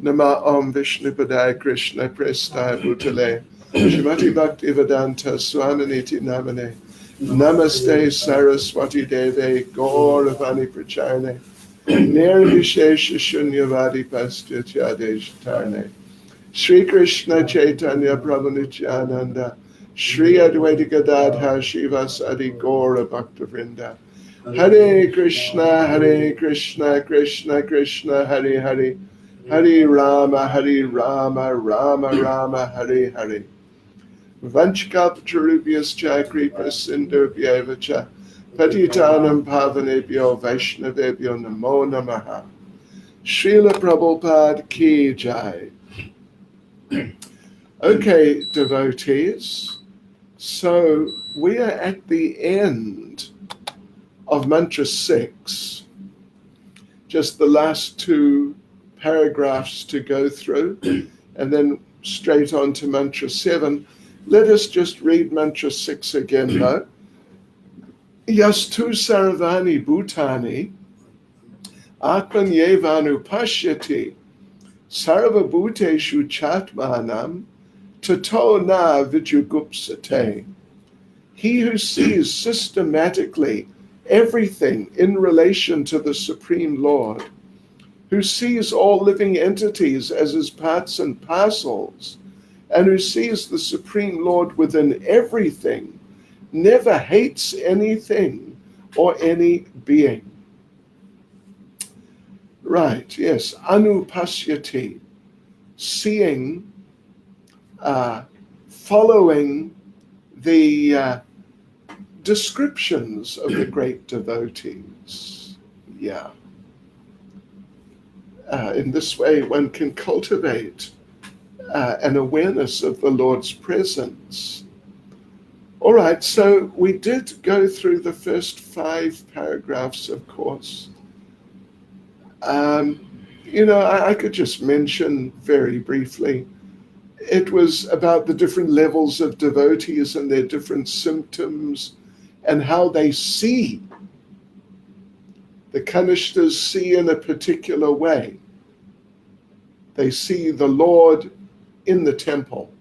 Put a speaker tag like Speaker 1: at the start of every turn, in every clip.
Speaker 1: Nama Om Vishnu Padaya Krishna Prestaya Bhutale Shrimati Bhakti Vedanta Swaminiti Namane Namaste Saraswati Deve Gauravani Prachane Nirvishesha Shunyavadi Pastyatyadesh Shri Krishna Chaitanya Prabhu Nityananda Shri Advaita Gadadhar Shivasadi Gaura Bhaktavrinda Hare Krishna Krishna Krishna Hare Hare Hare Rama Rama Rama Hare Hare Vanchkalpatarubhyascha Kripa Sindhubhyacha Patitanam Pavanebhyo Vaishnavebhyo Namo Namaha Srila Prabhupada Ki Jai. Okay, devotees, so we are at the end of Mantra 6, just the last 2 paragraphs to go through, and then straight on to Mantra 7. Let us just read Mantra 6 again, though. Yastu Saravani Bhutani Atmanyevanu Pashyati Sarva Bhuteshu Chatmanam Tato Na Vijugupsate. He who sees systematically everything in relation to the Supreme Lord, who sees all living entities as his parts and parcels, and who sees the Supreme Lord within everything, never hates anything or any being. Right, yes, anupasyati, seeing, following the descriptions of the great devotees. Yeah. In this way, one can cultivate an awareness of the Lord's presence. All right, so we did go through the first 5 paragraphs, of course. I could just mention very briefly, it was about the different levels of devotees and their different symptoms and how they see. The Kanishtas see in a particular way. They see the Lord in the temple.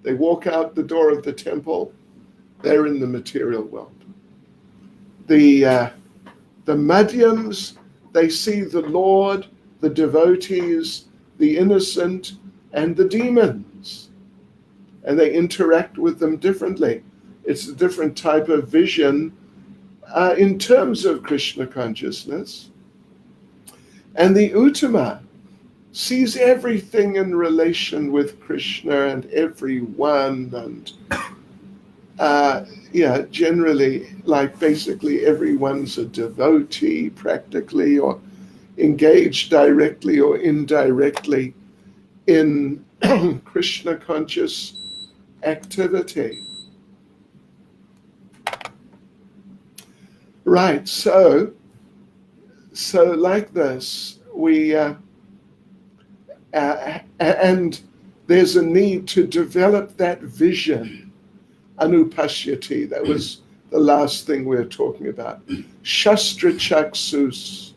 Speaker 1: They walk out the door of the temple, they're in the material world. The Madhyams, they see the Lord, the devotees, the innocent, and the demons. And they interact with them differently. It's a different type of vision in terms of Krishna consciousness. And the Uttama sees everything in relation with Krishna and everyone, and generally, like basically everyone's a devotee practically, or engaged directly or indirectly in Krishna conscious activity. Right, so like this, we and there's a need to develop that vision, anupasyati. That was the last thing we were talking about. Shastra chaksus,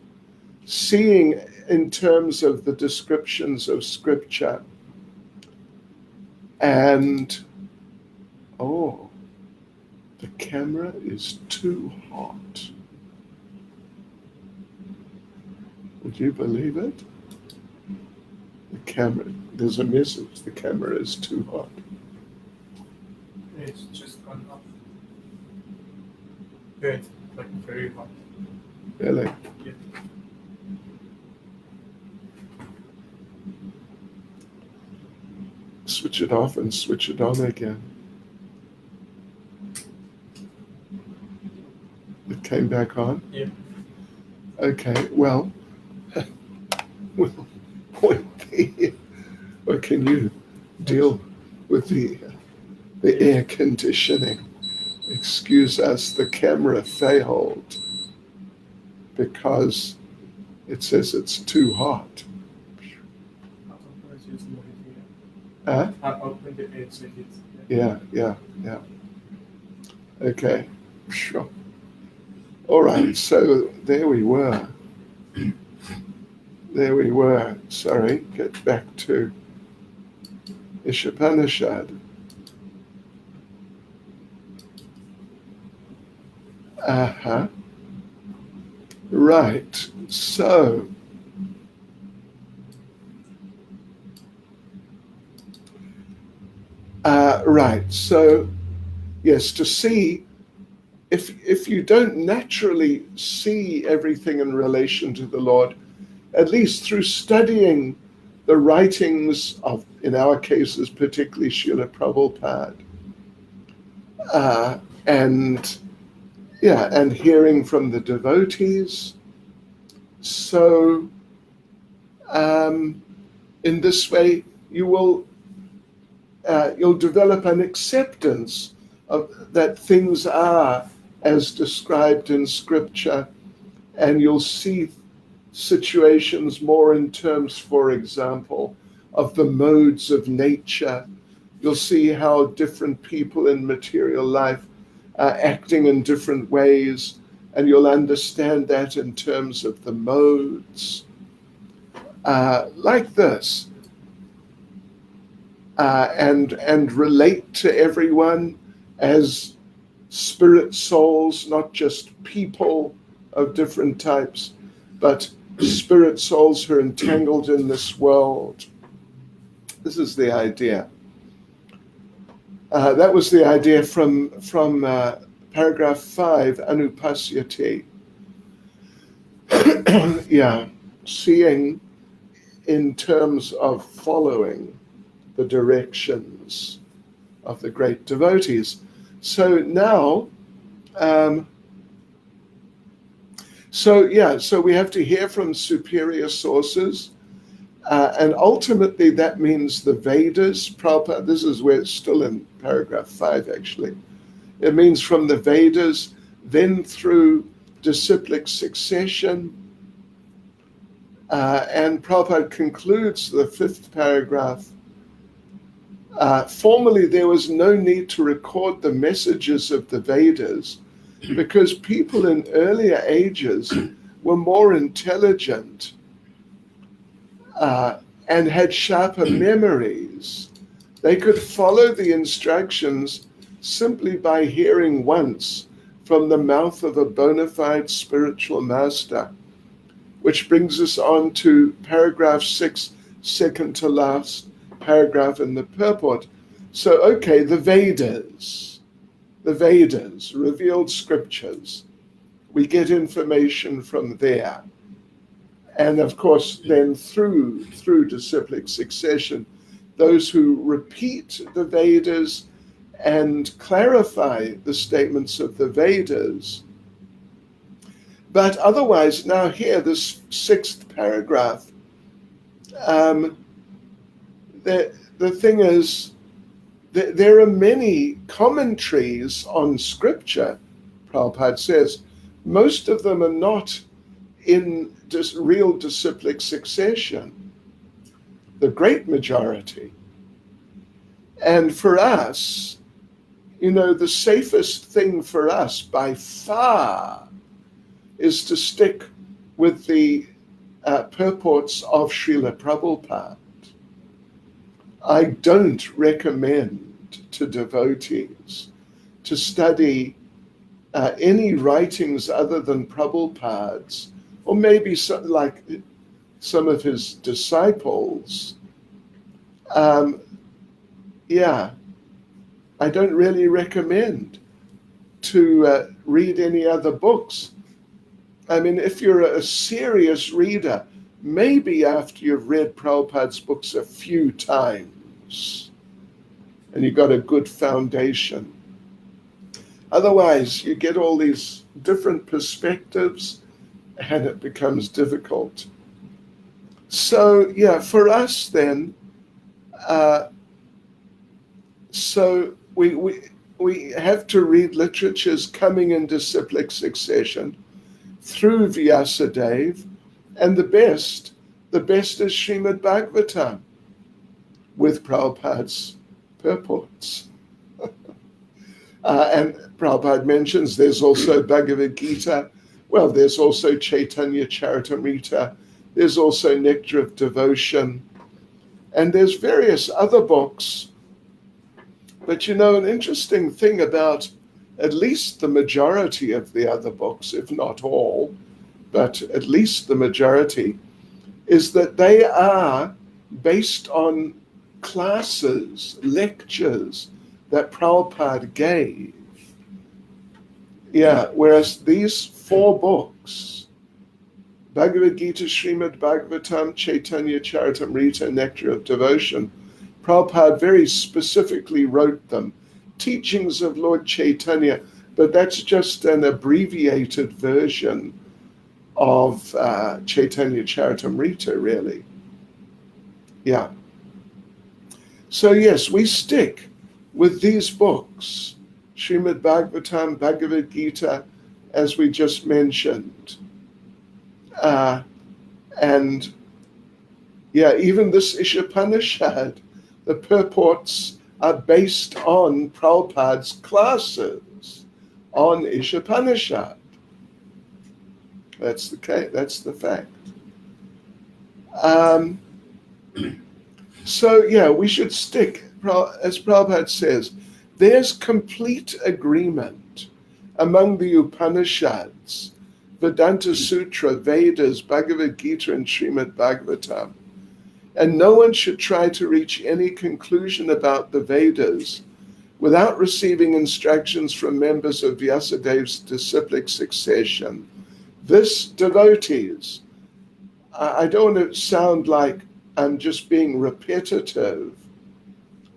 Speaker 1: seeing in terms of the descriptions of scripture. And, the camera is too hot. Would you believe it? The camera, there's a message, the camera is too hot.
Speaker 2: It's just gone up. Yeah, it's like very hot.
Speaker 1: Really?
Speaker 2: Yeah.
Speaker 1: Switch it off and switch it on again. It came back on?
Speaker 2: Yeah.
Speaker 1: Okay, well, what can you deal with the air conditioning? Excuse us, the camera failed because it says it's too hot. Huh? Yeah. Okay, sure. All right, so there we were. There we were. Sorry, get back to Isopanisad. Right. So, right. So, yes, to see, if you don't naturally see everything in relation to the Lord, at least through studying the writings of, in our cases, particularly Srila Prabhupada, and hearing from the devotees. So, in this way, you'll develop an acceptance of that things are as described in Scripture, and you'll see situations more in terms, for example, of the modes of nature. You'll see how different people in material life are acting in different ways, and you'll understand that in terms of the modes. Like this. And relate to everyone as spirit souls, not just people of different types, but spirit souls who are entangled in this world. This is the idea. That was the idea from paragraph 5, Anupasyate. Seeing in terms of following the directions of the great devotees. So now, so we have to hear from superior sources, and ultimately that means the Vedas. Prabhupada, this is where it's still in paragraph 5 actually. It means from the Vedas, then through disciplic succession, and Prabhupada concludes the 5th paragraph. Formerly, there was no need to record the messages of the Vedas because people in earlier ages were more intelligent and had sharper memories. They could follow the instructions simply by hearing once from the mouth of a bona fide spiritual master, which brings us on to paragraph 6, second to last paragraph in the purport. So, okay, the Vedas, revealed scriptures. We get information from there. And of course, then through disciplic succession, those who repeat the Vedas and clarify the statements of the Vedas. But otherwise, now here, this 6th paragraph, the thing is, there are many commentaries on Scripture, Prabhupada says. Most of them are not in real disciplic succession, the great majority. And for us, the safest thing for us by far is to stick with the purports of Srila Prabhupada. I don't recommend to devotees to study any writings other than Prabhupada's, or maybe some of his disciples. I don't really recommend to read any other books. I mean, if you're a serious reader, maybe after you've read Prabhupada's books a few times and you've got a good foundation. Otherwise, you get all these different perspectives and it becomes difficult. So, for us then, so we have to read literatures coming in disciplic succession through Vyasadeva, and the best is Srimad Bhagavatam with Prabhupada's purports. And Prabhupada mentions there's also Bhagavad Gita. Well, there's also Chaitanya Charitamrita. There's also Nectar of Devotion. And there's various other books. But an interesting thing about at least the majority of the other books, if not all, but at least the majority, is that they are based on classes, lectures that Prabhupada gave. Yeah, whereas these 4 books, Bhagavad Gita, Srimad Bhagavatam, Chaitanya Charitamrita, Nectar of Devotion, Prabhupada very specifically wrote them, teachings of Lord Chaitanya, but that's just an abbreviated version of Chaitanya Charitamrita, really. Yeah. So yes, we stick with these books, Srimad Bhagavatam, Bhagavad Gita, as we just mentioned. And yeah, even this Isopanisad, the purports are based on Prabhupada's classes on Isopanisad. That's the case. That's the fact. So yeah, we should stick, as Prabhupada says, there's complete agreement among the Upanishads, Vedanta Sutra, Vedas, Bhagavad Gita, and Srimad Bhagavatam. And no one should try to reach any conclusion about the Vedas without receiving instructions from members of Vyasadev's disciplic succession. This, devotees, I don't want to sound like I'm just being repetitive,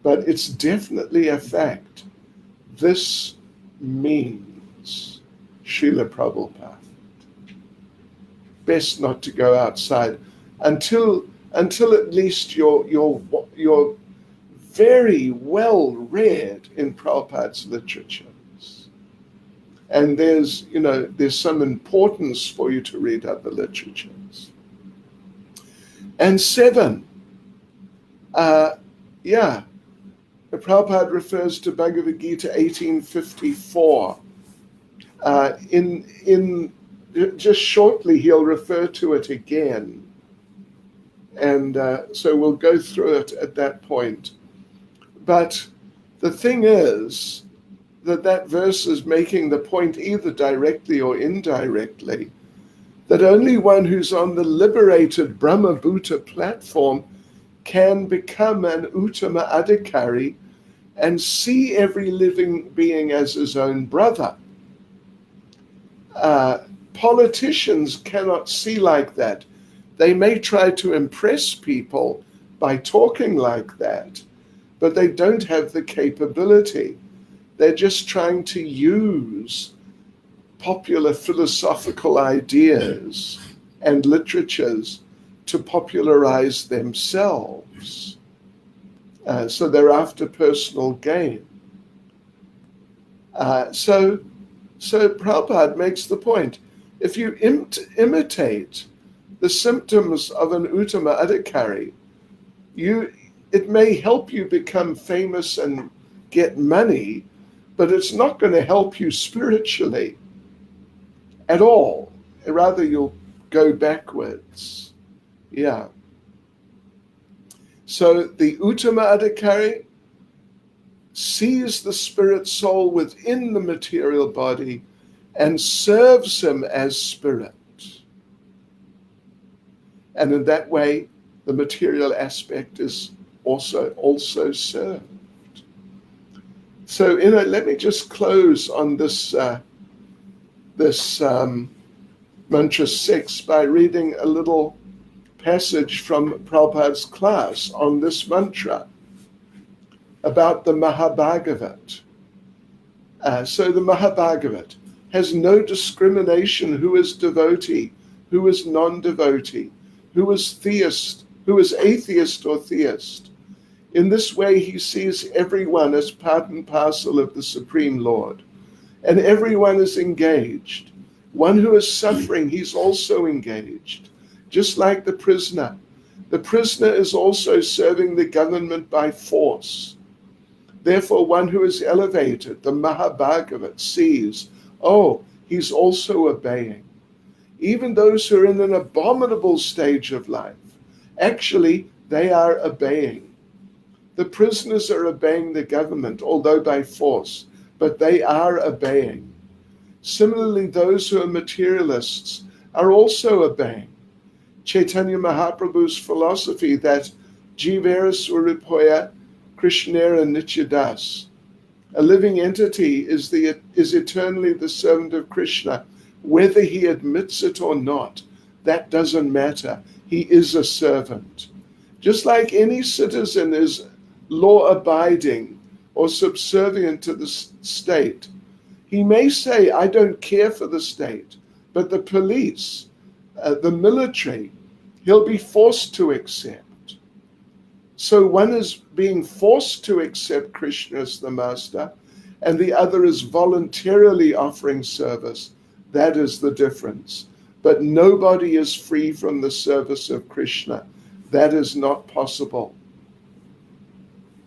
Speaker 1: but it's definitely a fact. This means Srila Prabhupada. Best not to go outside until at least you're very well read in Prabhupada's literatures. And there's some importance for you to read other literatures. And 7, the Prabhupada refers to Bhagavad Gita 1854. In just shortly, he'll refer to it again. And so we'll go through it at that point. But the thing is that verse is making the point either directly or indirectly that only one who's on the liberated Brahma-Bhuta platform can become an Uttama Adhikari and see every living being as his own brother. Politicians cannot see like that. They may try to impress people by talking like that, but they don't have the capability. They're just trying to use popular philosophical ideas and literatures to popularize themselves. So they're after personal gain. So Prabhupada makes the point, if you imitate the symptoms of an Uttama Adhikari, it may help you become famous and get money, but it's not going to help you spiritually at all. Rather, you'll go backwards. Yeah. So the Uttama Adhikari sees the spirit soul within the material body and serves him as spirit. And in that way, the material aspect is also served. So, let me just close on this mantra 6 by reading a little passage from Prabhupada's class on this mantra about the Mahabhagavat. So the Mahabhagavat has no discrimination who is devotee, who is non-devotee, who is theist, who is atheist or theist. In this way, he sees everyone as part and parcel of the Supreme Lord, and everyone is engaged. One who is suffering, he's also engaged, just like the prisoner. The prisoner is also serving the government by force. Therefore, one who is elevated, the Mahabhagavat, sees, he's also obeying. even those who are in an abominable stage of life, actually they are obeying. The prisoners are obeying the government, although by force, but they are obeying. Similarly, those who are materialists are also obeying. Chaitanya Mahaprabhu's philosophy that Jivera Swaripoya Krishnera Nityadas, a living entity is eternally the servant of Krishna, whether he admits it or not. That doesn't matter. He is a servant. Just like any citizen is law-abiding or subservient to the state, he may say, I don't care for the state, but the police, the military, he'll be forced to accept. So one is being forced to accept Krishna as the master, and the other is voluntarily offering service. That is the difference. But nobody is free from the service of Krishna. That is not possible.